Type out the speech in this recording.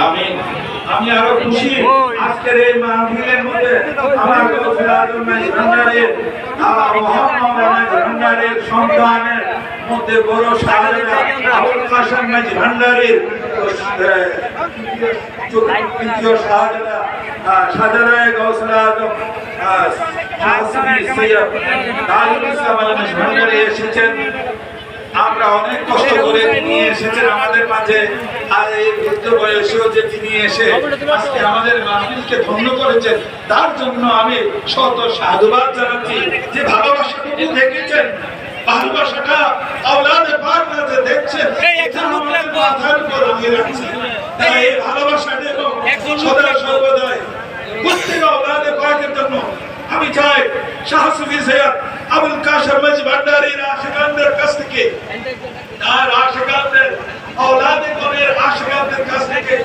আমি আমি আরো খুশি আজকের এই মাহফিলের মধ্যে আমার ভান্ডারের ভান্ডারের সন্তানের মধ্যে বড় শাহজাদা আবুল কাসেম মাঝি ভান্ডারের তৃতীয় শাহজাদা শাহজাদায়ে গাউসুল আজম ভান্ডারে এসেছেন। আমরা অনেক কষ্ট করে নিয়ে এসেছেন আমাদের মাঝে, আর এই বৃদ্ধ বয়সেও যে তিনি এসে আজকে আমাদের মাহফিলকে ধন্য করেছেন, তার জন্য আমি শত সাধুবাদ জানাচ্ছি। যে ভালোবাসাটুকু দেখেছেন, ভালোবাসাটা আওলাদে পাক যে দেখছেন, মাথার উপর আমি রাখছি। তাই এই ভালোবাসাটা সদা সর্বদাই প্রত্যেক আওলাদে পাকের জন্য আমি চাই শাহ সুফি সৈয়দ আবুল কাসেম মাঝি ভান্ডারীর আশিকানদের কাছ থেকে, আর আশিকানদের আওলাদে গণের আশিকানদের কাছ থেকে